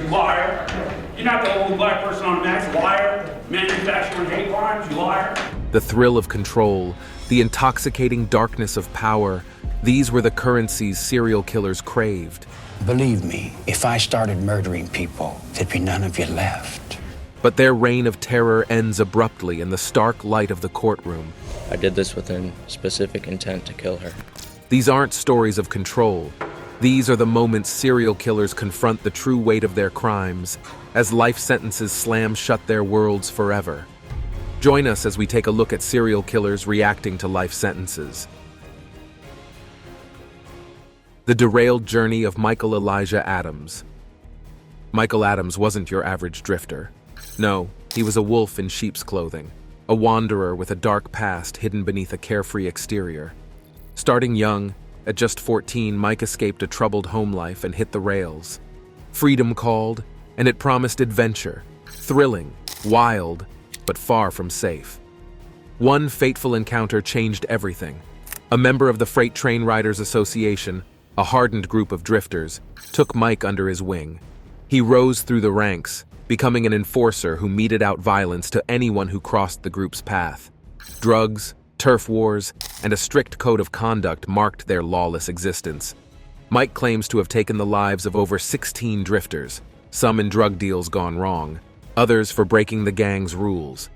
You liar. You're not the only black person on Max. Liar. Manufacturing hate crimes. You liar. The thrill of control, the intoxicating darkness of power, these were the currencies serial killers craved. Believe me, if I started murdering people, there'd be none of you left. But their reign of terror ends abruptly in the stark light of the courtroom. I did this with a specific intent to kill her. These aren't stories of control. These are the moments serial killers confront the true weight of their crimes, as life sentences slam shut their worlds forever. Join us as we take a look at serial killers reacting to life sentences. The derailed journey of Michael Elijah Adams. Michael Adams wasn't your average drifter. No, he was a wolf in sheep's clothing, a wanderer with a dark past hidden beneath a carefree exterior. Starting young, at just 14, Mike escaped a troubled home life and hit the rails. Freedom called, and it promised adventure, thrilling, wild, but far from safe. One fateful encounter changed everything. A member of the Freight Train Riders Association, a hardened group of drifters, took Mike under his wing. He rose through the ranks, becoming an enforcer who meted out violence to anyone who crossed the group's path. Drugs, turf wars, and a strict code of conduct marked their lawless existence. Mike claims to have taken the lives of over 16 drifters, some in drug deals gone wrong, others for breaking the gang's rules.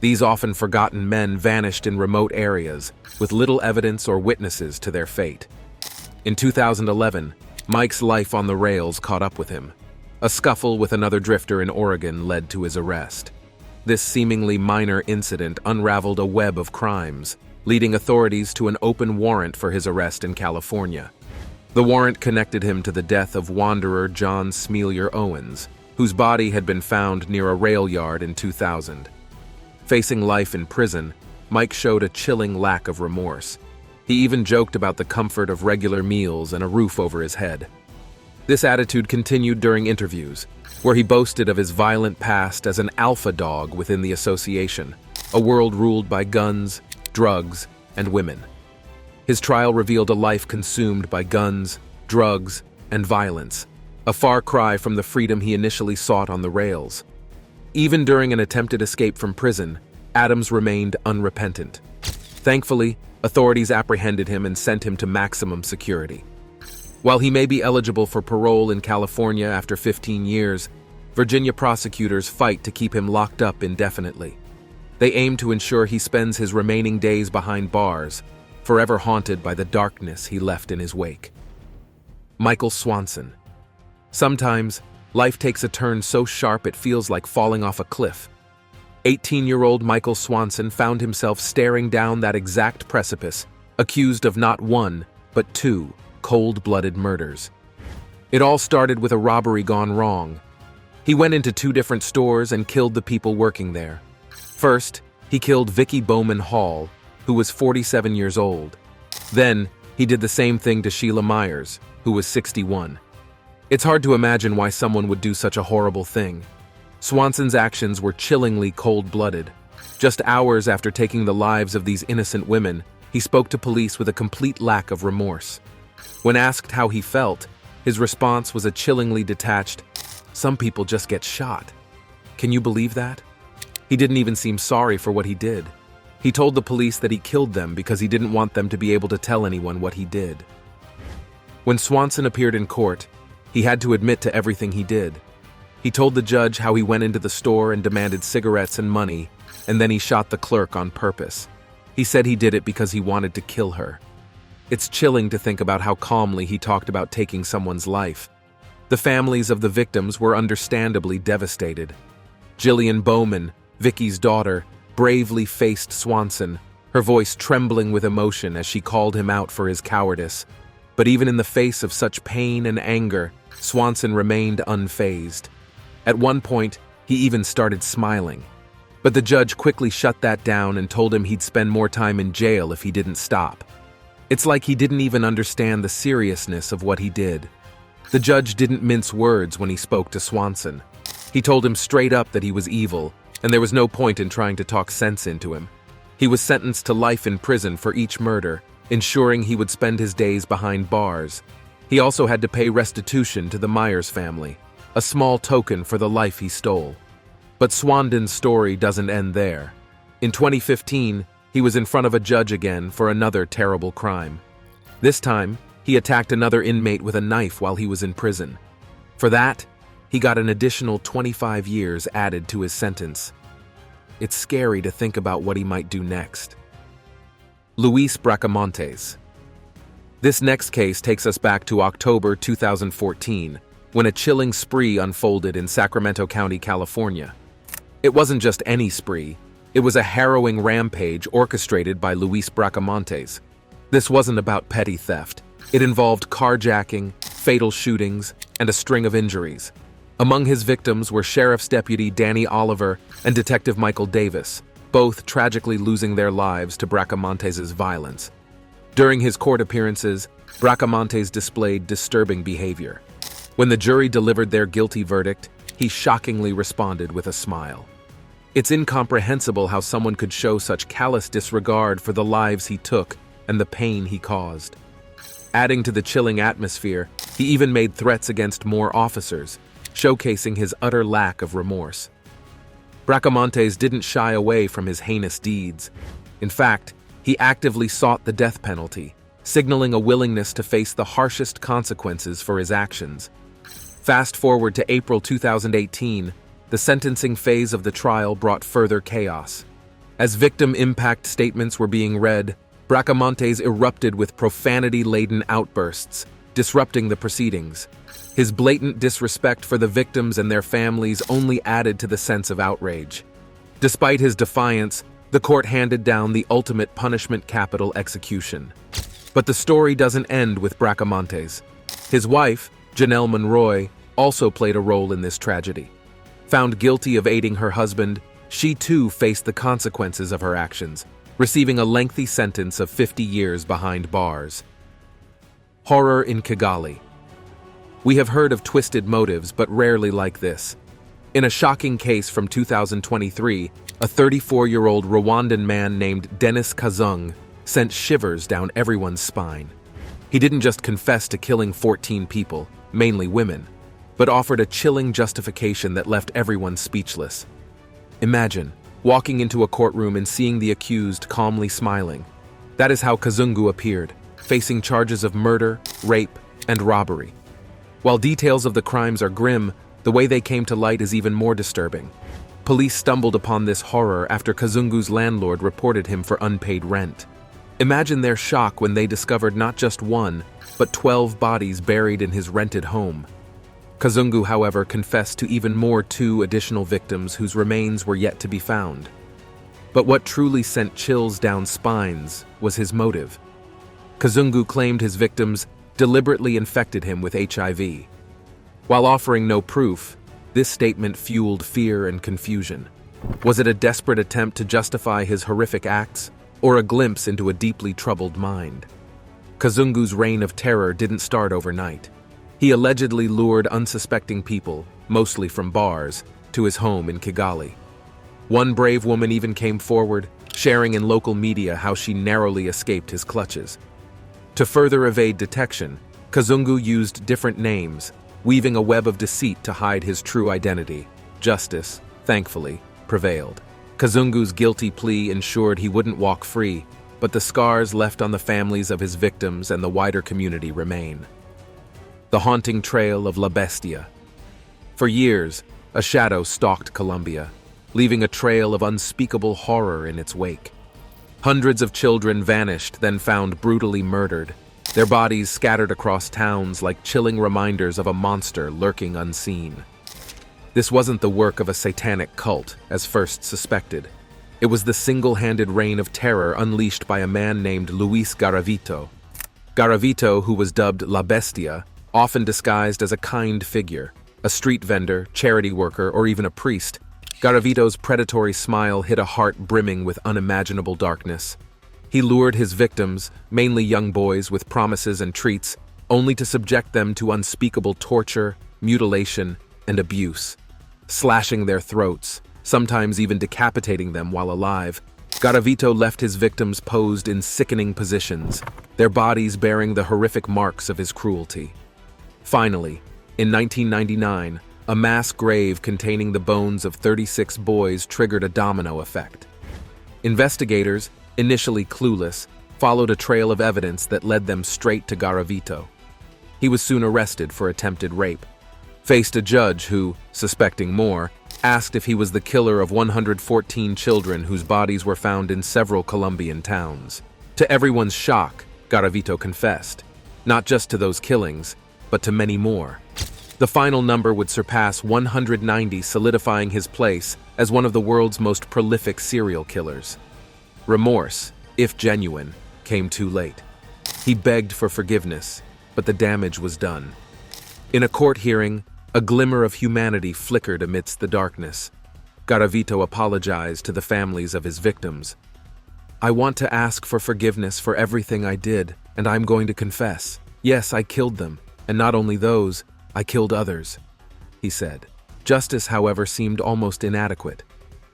These often forgotten men vanished in remote areas, with little evidence or witnesses to their fate. In 2011, Mike's life on the rails caught up with him. A scuffle with another drifter in Oregon led to his arrest. This seemingly minor incident unraveled a web of crimes, leading authorities to an open warrant for his arrest in California. The warrant connected him to the death of wanderer John Smealier Owens, whose body had been found near a rail yard in 2000. Facing life in prison, Mike showed a chilling lack of remorse. He even joked about the comfort of regular meals and a roof over his head. This attitude continued during interviews, where he boasted of his violent past as an alpha dog within the association, a world ruled by guns, drugs, and women. His trial revealed a life consumed by guns, drugs, and violence, a far cry from the freedom he initially sought on the rails. Even during an attempted escape from prison, Adams remained unrepentant. Thankfully, authorities apprehended him and sent him to maximum security. While he may be eligible for parole in California after 15 years, Virginia prosecutors fight to keep him locked up indefinitely. They aim to ensure he spends his remaining days behind bars, forever haunted by the darkness he left in his wake. Michael Swanson. Sometimes, life takes a turn so sharp it feels like falling off a cliff. 18-year-old Michael Swanson found himself staring down that exact precipice, accused of not one, but two cold-blooded murders. It all started with a robbery gone wrong. He went into two different stores and killed the people working there. First, he killed Vicki Bowman Hall, who was 47 years old. Then, he did the same thing to Sheila Myers, who was 61. It's hard to imagine why someone would do such a horrible thing. Swanson's actions were chillingly cold-blooded. Just hours after taking the lives of these innocent women, he spoke to police with a complete lack of remorse. When asked how he felt, his response was a chillingly detached, "Some people just get shot." Can you believe that? He didn't even seem sorry for what he did. He told the police that he killed them because he didn't want them to be able to tell anyone what he did. When Swanson appeared in court, he had to admit to everything he did. He told the judge how he went into the store and demanded cigarettes and money, and then he shot the clerk on purpose. He said he did it because he wanted to kill her. It's chilling to think about how calmly he talked about taking someone's life. The families of the victims were understandably devastated. Jillian Bowman, Vicky's daughter, bravely faced Swanson, her voice trembling with emotion as she called him out for his cowardice. But even in the face of such pain and anger, Swanson remained unfazed. At one point, he even started smiling. But the judge quickly shut that down and told him he'd spend more time in jail if he didn't stop. It's like he didn't even understand the seriousness of what he did. The judge didn't mince words when he spoke to Swanson. He told him straight up that he was evil, and there was no point in trying to talk sense into him. He was sentenced to life in prison for each murder, ensuring he would spend his days behind bars. He also had to pay restitution to the Myers family. a small token for the life he stole. But Swandon's story doesn't end there. In 2015, he was in front of a judge again for another terrible crime. This time, he attacked another inmate with a knife while he was in prison. For that, he got an additional 25 years added to his sentence. It's scary to think about what he might do next. Luis Bracamontes. This next case takes us back to October 2014, when a chilling spree unfolded in Sacramento County, California. It wasn't just any spree, it was a harrowing rampage orchestrated by Luis Bracamontes. This wasn't about petty theft. It involved carjacking, fatal shootings, and a string of injuries. Among his victims were Sheriff's Deputy Danny Oliver and Detective Michael Davis, both tragically losing their lives to Bracamontes' violence. During his court appearances, Bracamontes displayed disturbing behavior. When the jury delivered their guilty verdict, he shockingly responded with a smile. It's incomprehensible how someone could show such callous disregard for the lives he took and the pain he caused. Adding to the chilling atmosphere, he even made threats against more officers, showcasing his utter lack of remorse. Bracamontes didn't shy away from his heinous deeds. In fact, he actively sought the death penalty, signaling a willingness to face the harshest consequences for his actions. Fast forward to April 2018, the sentencing phase of the trial brought further chaos. As victim impact statements were being read, Bracamontes erupted with profanity-laden outbursts, disrupting the proceedings. His blatant disrespect for the victims and their families only added to the sense of outrage. Despite his defiance, the court handed down the ultimate punishment capital execution. But the story doesn't end with Bracamontes. His wife, Janelle Monroy, also played a role in this tragedy. Found guilty of aiding her husband, she too faced the consequences of her actions, receiving a lengthy sentence of 50 years behind bars. Horror in Kigali. We have heard of twisted motives, but rarely like this. In a shocking case from 2023, a 34-year-old Rwandan man named Denis Kazung sent shivers down everyone's spine. He didn't just confess to killing 14 people, mainly women, but offered a chilling justification that left everyone speechless. Imagine walking into a courtroom and seeing the accused calmly smiling. That is how Kazungu appeared, facing charges of murder, rape, and robbery. While details of the crimes are grim, the way they came to light is even more disturbing. Police stumbled upon this horror after Kazungu's landlord reported him for unpaid rent. Imagine their shock when they discovered not just one, but 12 bodies buried in his rented home. Kazungu, however, confessed to even more 2 additional victims whose remains were yet to be found. But what truly sent chills down spines was his motive. Kazungu claimed his victims deliberately infected him with HIV. While offering no proof, this statement fueled fear and confusion. Was it a desperate attempt to justify his horrific acts, or a glimpse into a deeply troubled mind? Kazungu's reign of terror didn't start overnight. He allegedly lured unsuspecting people, mostly from bars, to his home in Kigali. One brave woman even came forward, sharing in local media how she narrowly escaped his clutches. To further evade detection, Kazungu used different names, weaving a web of deceit to hide his true identity. Justice, thankfully, prevailed. Kazungu's guilty plea ensured he wouldn't walk free, but the scars left on the families of his victims and the wider community remain. The haunting trail of La Bestia. For years, a shadow stalked Colombia, leaving a trail of unspeakable horror in its wake. Hundreds of children vanished, then found brutally murdered, their bodies scattered across towns like chilling reminders of a monster lurking unseen. This wasn't the work of a satanic cult, as first suspected. It was the single-handed reign of terror unleashed by a man named Luis Garavito. Garavito, who was dubbed La Bestia, often disguised as a kind figure, a street vendor, charity worker, or even a priest, Garavito's predatory smile hid a heart brimming with unimaginable darkness. He lured his victims, mainly young boys, with promises and treats, only to subject them to unspeakable torture, mutilation, and abuse. Slashing their throats, sometimes even decapitating them while alive, Garavito left his victims posed in sickening positions, their bodies bearing the horrific marks of his cruelty. Finally, in 1999, A mass grave containing the bones of 36 boys triggered a domino effect. Investigators, initially clueless, followed a trail of evidence that led them straight to Garavito. He was soon arrested for attempted rape, faced a judge who, suspecting more, asked if he was the killer of 114 children whose bodies were found in several Colombian towns. To everyone's shock, Garavito confessed, not just to those killings, but to many more. The final number would surpass 190, solidifying his place as one of the world's most prolific serial killers. Remorse, if genuine, came too late. He begged for forgiveness, but the damage was done. In a court hearing, a glimmer of humanity flickered amidst the darkness. Garavito apologized to the families of his victims. "I want to ask for forgiveness for everything I did, and I'm going to confess. Yes, I killed them, and not only those, I killed others," he said. Justice, however, seemed almost inadequate.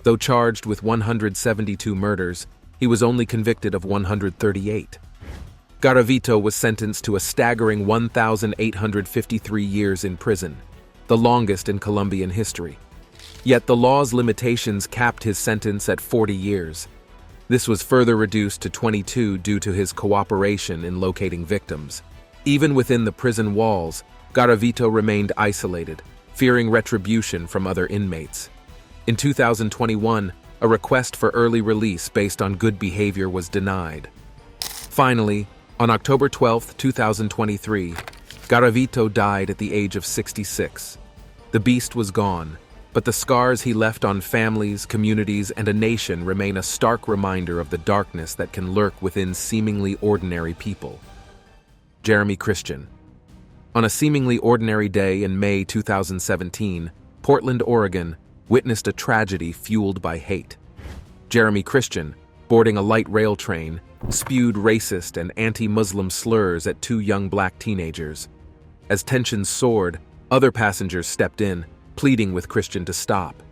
Though charged with 172 murders, he was only convicted of 138. Garavito was sentenced to a staggering 1,853 years in prison, the longest in Colombian history. Yet the law's limitations capped his sentence at 40 years. This was further reduced to 22 due to his cooperation in locating victims. Even within the prison walls, Garavito remained isolated, fearing retribution from other inmates. In 2021, a request for early release based on good behavior was denied. Finally, on October 12, 2023, Garavito died at the age of 66. The beast was gone, but the scars he left on families, communities, and a nation remain a stark reminder of the darkness that can lurk within seemingly ordinary people. Jeremy Christian. On a seemingly ordinary day in May 2017, Portland, Oregon, witnessed a tragedy fueled by hate. Jeremy Christian, boarding a light rail train, spewed racist and anti-Muslim slurs at two young black teenagers. As tensions soared, other passengers stepped in, pleading with Christian to stop.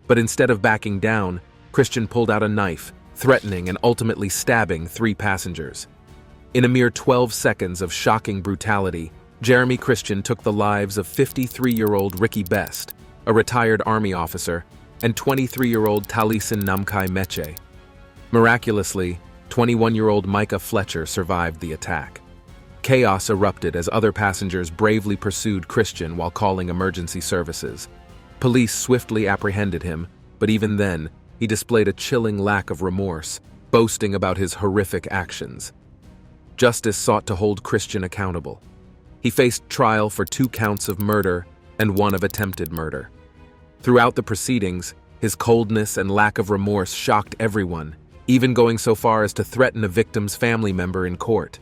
But instead of backing down, Christian pulled out a knife, threatening and ultimately stabbing 3 passengers. In a mere 12 seconds of shocking brutality, Jeremy Christian took the lives of 53-year-old Ricky Best, a retired Army officer, and 23-year-old Talisin Namkai Meche. Miraculously, 21-year-old Micah Fletcher survived the attack. Chaos erupted as other passengers bravely pursued Christian while calling emergency services. Police swiftly apprehended him, but even then, he displayed a chilling lack of remorse, boasting about his horrific actions. Justice sought to hold Christian accountable. He faced trial for 2 counts of murder and 1 of attempted murder. Throughout the proceedings, his coldness and lack of remorse shocked everyone, even going so far as to threaten a victim's family member in court.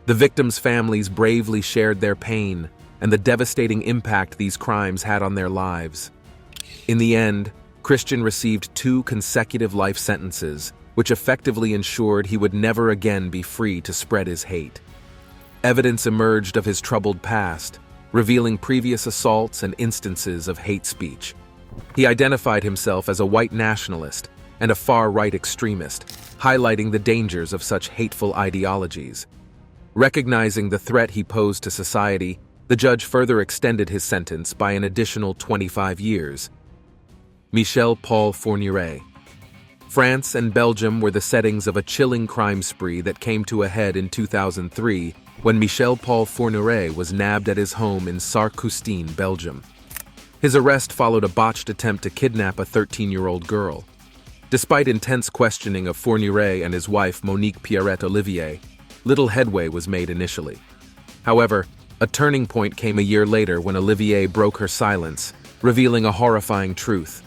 The victims' families bravely shared their pain and the devastating impact these crimes had on their lives. In the end, Christian received 2 consecutive life sentences, which effectively ensured he would never again be free to spread his hate. Evidence emerged of his troubled past, revealing previous assaults and instances of hate speech. He identified himself as a white nationalist and a far-right extremist, highlighting the dangers of such hateful ideologies. Recognizing the threat he posed to society, the judge further extended his sentence by an additional 25 years. Michel-Paul Fourniret. France and Belgium were the settings of a chilling crime spree that came to a head in 2003 when Michel-Paul Fourniret was nabbed at his home in Sarre-Custine, Belgium. His arrest followed a botched attempt to kidnap a 13-year-old girl. Despite intense questioning of Fourniret and his wife Monique Pierrette Olivier, little headway was made initially. However, a turning point came a year later when Olivier broke her silence, revealing a horrifying truth.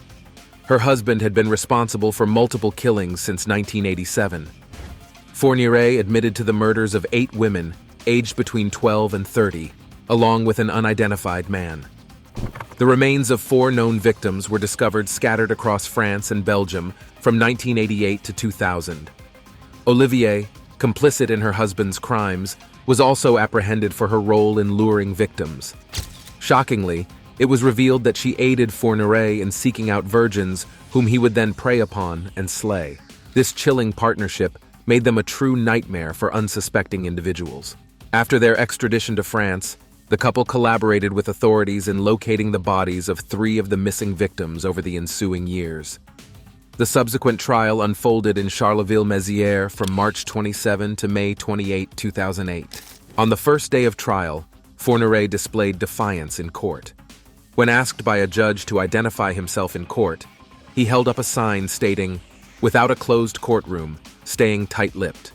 Her husband had been responsible for multiple killings since 1987. Fourniret admitted to the murders of 8 women, aged between 12 and 30, along with an unidentified man. The remains of 4 known victims were discovered scattered across France and Belgium from 1988 to 2000. Olivier, complicit in her husband's crimes, was also apprehended for her role in luring victims. Shockingly, it was revealed that she aided Fourniret in seeking out virgins whom he would then prey upon and slay. This chilling partnership made them a true nightmare for unsuspecting individuals. After their extradition to France, The couple collaborated with authorities in locating the bodies of 3 of the missing victims over the ensuing years. The subsequent trial unfolded in Charleville-Mézières from March 27 to May 28, 2008. On the first day of trial, Forier displayed defiance in court. When asked by a judge to identify himself in court, he held up a sign stating, "Without a closed courtroom, staying tight-lipped."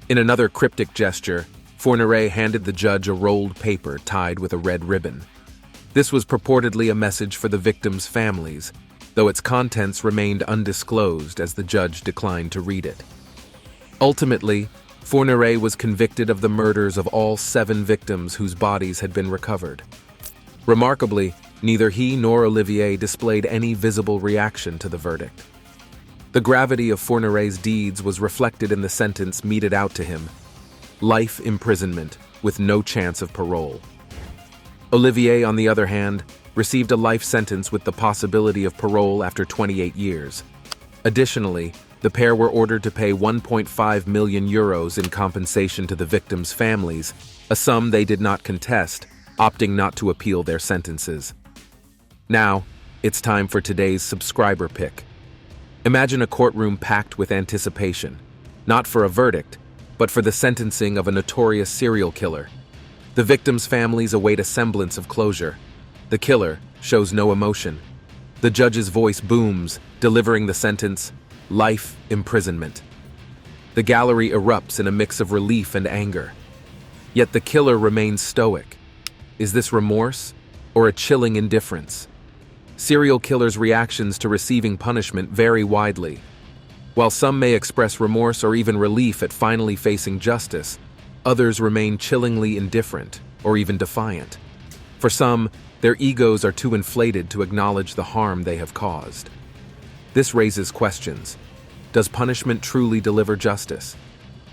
In another cryptic gesture, Forier handed the judge a rolled paper tied with a red ribbon. This was purportedly a message for the victims' families, though its contents remained undisclosed as the judge declined to read it. Ultimately, Forier was convicted of the murders of all 7 victims whose bodies had been recovered. Remarkably, neither he nor Olivier displayed any visible reaction to the verdict. The gravity of Forier's deeds was reflected in the sentence meted out to him: life imprisonment with no chance of parole. Olivier, on the other hand, received a life sentence with the possibility of parole after 28 years. Additionally, the pair were ordered to pay 1.5 million euros in compensation to the victims' families, a sum they did not contest, opting not to appeal their sentences. Now, it's time for today's subscriber pick. Imagine a courtroom packed with anticipation, not for a verdict, but for the sentencing of a notorious serial killer. The victims' families await a semblance of closure. The killer shows no emotion. The judge's voice booms, delivering the sentence, life imprisonment. The gallery erupts in a mix of relief and anger. Yet the killer remains stoic. Is this remorse or a chilling indifference? Serial killers' reactions to receiving punishment vary widely. While some may express remorse or even relief at finally facing justice, others remain chillingly indifferent or even defiant. For some, their egos are too inflated to acknowledge the harm they have caused. This raises questions. Does punishment truly deliver justice?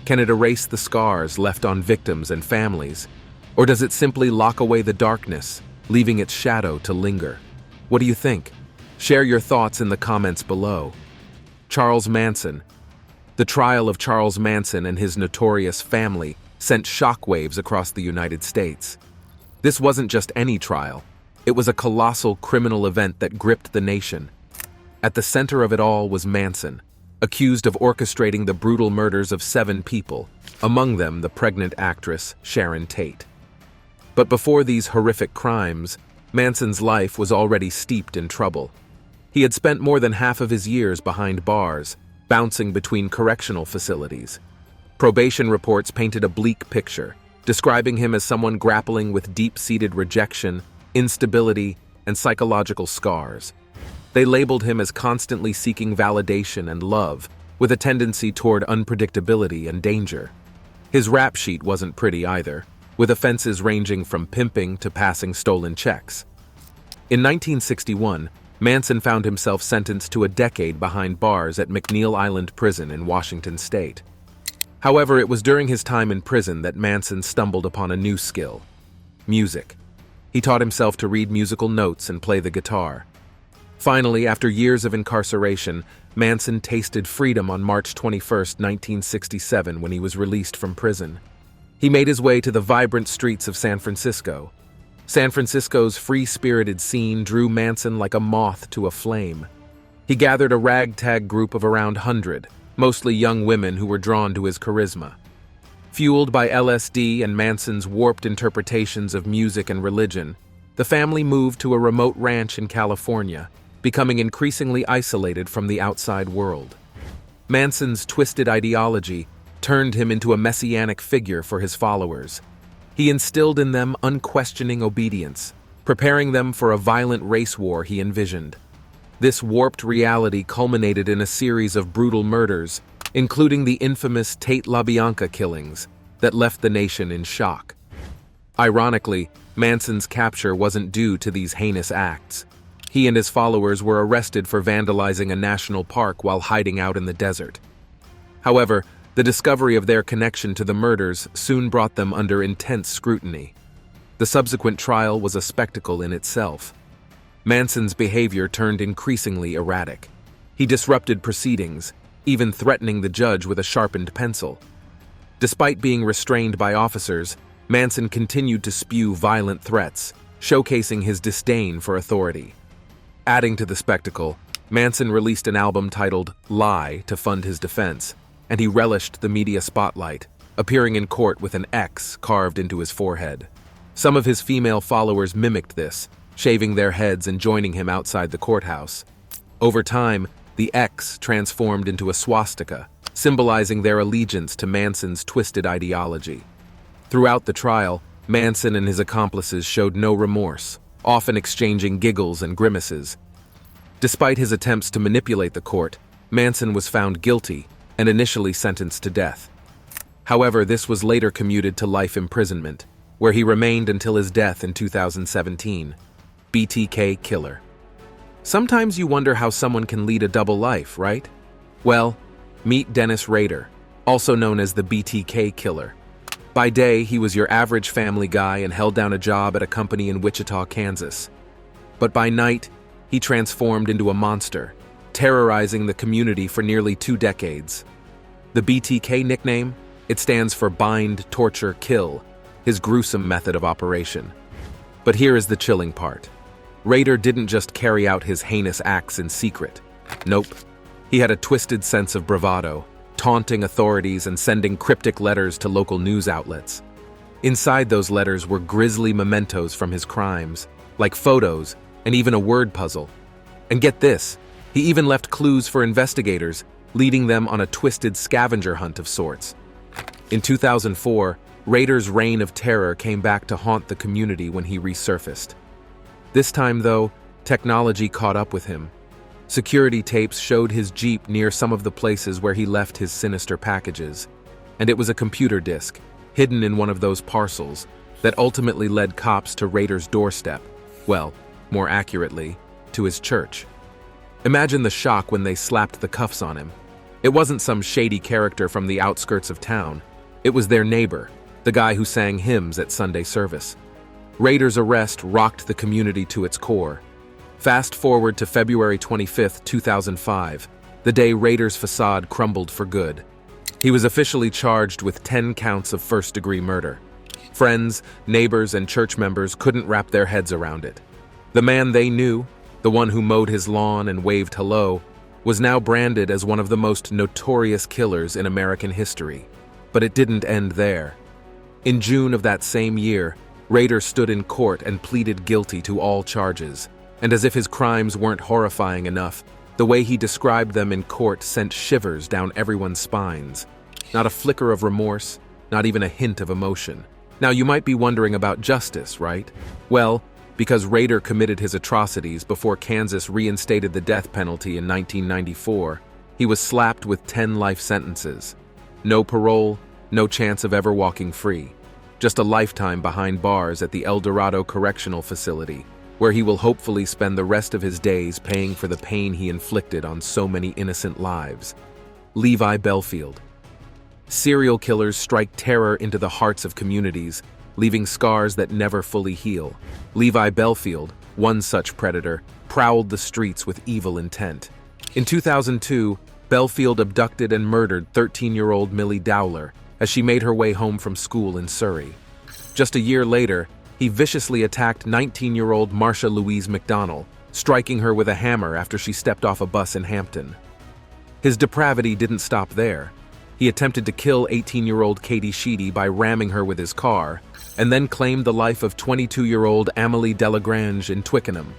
Can it erase the scars left on victims and families? Or does it simply lock away the darkness, leaving its shadow to linger? What do you think? Share your thoughts in the comments below. Charles Manson. The trial of Charles Manson and his notorious family sent shockwaves across the United States. This wasn't just any trial. It was a colossal criminal event that gripped the nation. At the center of it all was Manson, accused of orchestrating the brutal murders of 7 people, among them the pregnant actress Sharon Tate. But before these horrific crimes, Manson's life was already steeped in trouble. He had spent more than half of his years behind bars, bouncing between correctional facilities. Probation reports painted a bleak picture, describing him as someone grappling with deep-seated rejection, instability, and psychological scars. They labeled him as constantly seeking validation and love, with a tendency toward unpredictability and danger. His rap sheet wasn't pretty either, with offenses ranging from pimping to passing stolen checks. In 1961, Manson found himself sentenced to a decade behind bars at McNeil Island Prison in Washington state. However, it was during his time in prison that Manson stumbled upon a new skill: music. He taught himself to read musical notes and play the guitar. Finally, after years of incarceration, Manson tasted freedom on March 21, 1967, when he was released from prison. He made his way to the vibrant streets of San Francisco. San Francisco's free-spirited scene drew Manson like a moth to a flame. He gathered a ragtag group of around 100, mostly young women who were drawn to his charisma. Fueled by LSD and Manson's warped interpretations of music and religion, the family moved to a remote ranch in California, becoming increasingly isolated from the outside world. Manson's twisted ideology turned him into a messianic figure for his followers. He instilled in them unquestioning obedience, preparing them for a violent race war he envisioned. This warped reality culminated in a series of brutal murders, including the infamous Tate LaBianca killings that left the nation in shock. Ironically, Manson's capture wasn't due to these heinous acts. He and his followers were arrested for vandalizing a national park while hiding out in the desert. However, the discovery of their connection to the murders soon brought them under intense scrutiny. The subsequent trial was a spectacle in itself. Manson's behavior turned increasingly erratic. He disrupted proceedings, even threatening the judge with a sharpened pencil. Despite being restrained by officers, Manson continued to spew violent threats, showcasing his disdain for authority. Adding to the spectacle, Manson released an album titled Lie to fund his defense, and he relished the media spotlight, appearing in court with an X carved into his forehead. Some of his female followers mimicked this, shaving their heads and joining him outside the courthouse. Over time, the X transformed into a swastika, symbolizing their allegiance to Manson's twisted ideology. Throughout the trial, Manson and his accomplices showed no remorse, often exchanging giggles and grimaces. Despite his attempts to manipulate the court, Manson was found guilty and initially sentenced to death. However, this was later commuted to life imprisonment, where he remained until his death in 2017. BTK Killer. Sometimes you wonder how someone can lead a double life, right? Well, meet Dennis Rader, also known as the BTK Killer. By day, he was your average family guy and held down a job at a company in Wichita, Kansas. But by night, he transformed into a monster, terrorizing the community for nearly 2 decades. The BTK nickname? It stands for Bind, Torture, Kill, his gruesome method of operation. But here is the chilling part. Rader didn't just carry out his heinous acts in secret. Nope. He had a twisted sense of bravado, taunting authorities and sending cryptic letters to local news outlets. Inside those letters were grisly mementos from his crimes, like photos and even a word puzzle. And get this, he even left clues for investigators, leading them on a twisted scavenger hunt of sorts. In 2004, Rader's reign of terror came back to haunt the community when he resurfaced. This time, though, technology caught up with him. Security tapes showed his Jeep near some of the places where he left his sinister packages, and it was a computer disk, hidden in one of those parcels, that ultimately led cops to Rader's doorstep. Well, more accurately, to his church. Imagine the shock when they slapped the cuffs on him. It wasn't some shady character from the outskirts of town. It was their neighbor, the guy who sang hymns at Sunday service. Rader's arrest rocked the community to its core. Fast forward to February 25, 2005, the day Rader's facade crumbled for good. He was officially charged with 10 counts of first-degree murder. Friends, neighbors, and church members couldn't wrap their heads around it. The man they knew, the one who mowed his lawn and waved hello, was now branded as one of the most notorious killers in American history. But it didn't end there. In June of that same year, Rader stood in court and pleaded guilty to all charges. And as if his crimes weren't horrifying enough, the way he described them in court sent shivers down everyone's spines. Not a flicker of remorse, not even a hint of emotion. Now you might be wondering about justice, right? Well, because Rader committed his atrocities before Kansas reinstated the death penalty in 1994, he was slapped with 10 life sentences. No parole, no chance of ever walking free. Just a lifetime behind bars at the El Dorado Correctional Facility, where he will hopefully spend the rest of his days paying for the pain he inflicted on so many innocent lives. Levi Bellfield. Serial killers strike terror into the hearts of communities, leaving scars that never fully heal. Levi Bellfield, one such predator, prowled the streets with evil intent. In 2002, Bellfield abducted and murdered 13-year-old Millie Dowler as she made her way home from school in Surrey. Just a year later, he viciously attacked 19-year-old Marsha Louise McDonnell, striking her with a hammer after she stepped off a bus in Hampton. His depravity didn't stop there. He attempted to kill 18-year-old Katie Sheedy by ramming her with his car, and then claimed the life of 22-year-old Amélie Delagrange in Twickenham.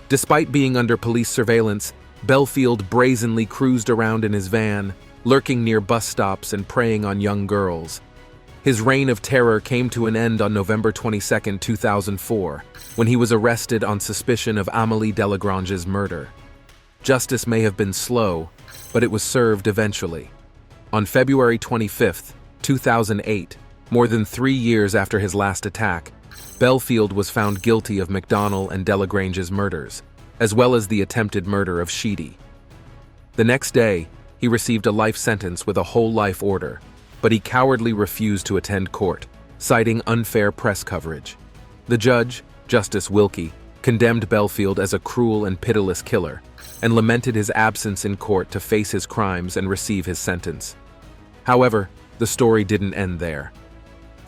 Despite being under police surveillance, Bellfield brazenly cruised around in his van, lurking near bus stops and preying on young girls. His reign of terror came to an end on November 22, 2004, when he was arrested on suspicion of Amélie Delagrange's murder. Justice may have been slow, but it was served eventually. On February 25, 2008, more than 3 years after his last attack, Bellfield was found guilty of McDonnell and Delagrange's murders, as well as the attempted murder of Sheedy. The next day, he received a life sentence with a whole life order, but he cowardly refused to attend court, citing unfair press coverage. The judge, Justice Wilkie, condemned Bellfield as a cruel and pitiless killer, and lamented his absence in court to face his crimes and receive his sentence. However, the story didn't end there.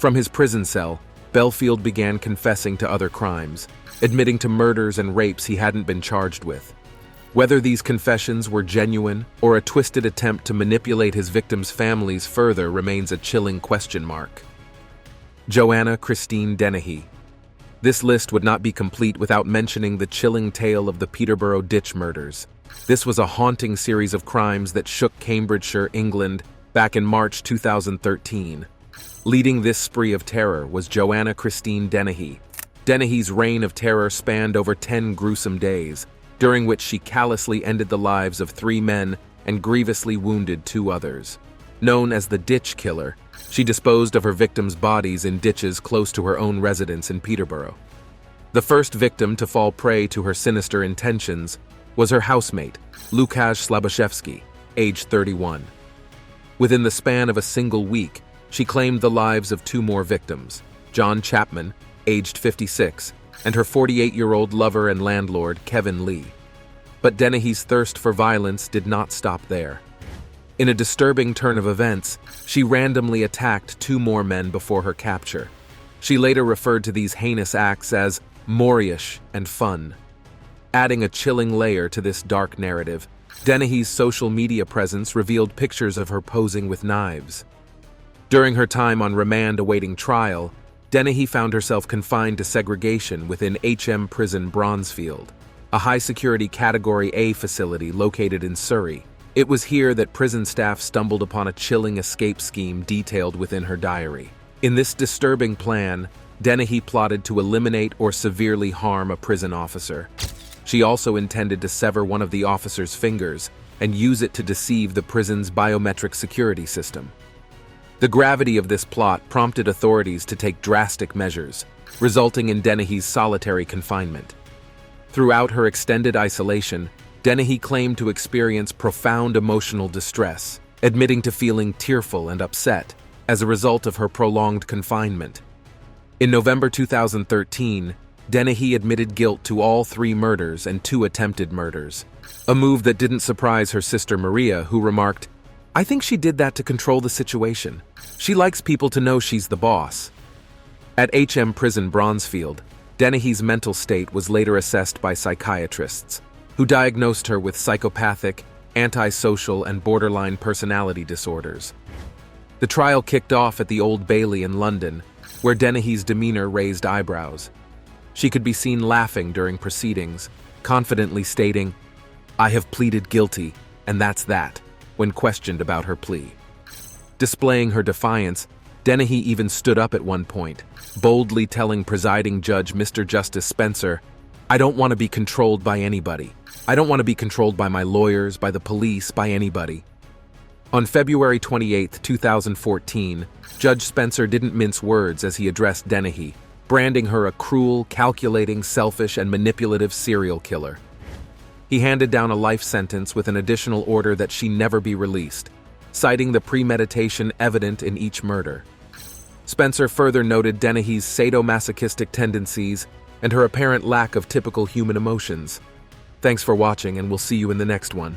From his prison cell, Bellfield began confessing to other crimes, admitting to murders and rapes he hadn't been charged with. Whether these confessions were genuine or a twisted attempt to manipulate his victims' families further remains a chilling question mark. Joanna Christine Den. This list would not be complete without mentioning the chilling tale of the Peterborough Ditch murders. This was a haunting series of crimes that shook Cambridgeshire, England, back in March 2013. Leading this spree of terror was Joanna Christine Den. Dennehy's reign of terror spanned over 10 gruesome days, during which she callously ended the lives of 3 men and grievously wounded 2 others. Known as the Ditch Killer, she disposed of her victims' bodies in ditches close to her own residence in Peterborough. The first victim to fall prey to her sinister intentions was her housemate, Łukasz Slabaszewski, aged 31. Within the span of a single week, she claimed the lives of 2 more victims, John Chapman, aged 56, and her 48-year-old lover and landlord, Kevin Lee. But Dennehy's thirst for violence did not stop there. In a disturbing turn of events, she randomly attacked 2 more men before her capture. She later referred to these heinous acts as "moreish" and "fun." Adding a chilling layer to this dark narrative, Dennehy's social media presence revealed pictures of her posing with knives. During her time on remand awaiting trial, Dennehy found herself confined to segregation within HM Prison Bronzefield, a high-security Category A facility located in Surrey. It was here that prison staff stumbled upon a chilling escape scheme detailed within her diary. In this disturbing plan, Dennehy plotted to eliminate or severely harm a prison officer. She also intended to sever one of the officer's fingers and use it to deceive the prison's biometric security system. The gravity of this plot prompted authorities to take drastic measures, resulting in Dennehy's solitary confinement. Throughout her extended isolation, Dennehy claimed to experience profound emotional distress, admitting to feeling tearful and upset as a result of her prolonged confinement. In November 2013, Dennehy admitted guilt to all 3 murders and 2 attempted murders, a move that didn't surprise her sister Maria, who remarked, "I think she did that to control the situation. She likes people to know she's the boss." At HM Prison Bronzefield, Dennehy's mental state was later assessed by psychiatrists, who diagnosed her with psychopathic, antisocial, and borderline personality disorders. The trial kicked off at the Old Bailey in London, where Dennehy's demeanor raised eyebrows. She could be seen laughing during proceedings, confidently stating, "I have pleaded guilty, and that's that," when questioned about her plea. Displaying her defiance, Dennehy even stood up at one point, boldly telling presiding judge Mr. Justice Spencer, "I don't want to be controlled by anybody. I don't want to be controlled by my lawyers, by the police, by anybody." On February 28, 2014, Judge Spencer didn't mince words as he addressed Dennehy, branding her a cruel, calculating, selfish, and manipulative serial killer. He handed down a life sentence with an additional order that she never be released, citing the premeditation evident in each murder. Spencer further noted Dennehy's sadomasochistic tendencies and her apparent lack of typical human emotions. Thanks for watching, and we'll see you in the next one.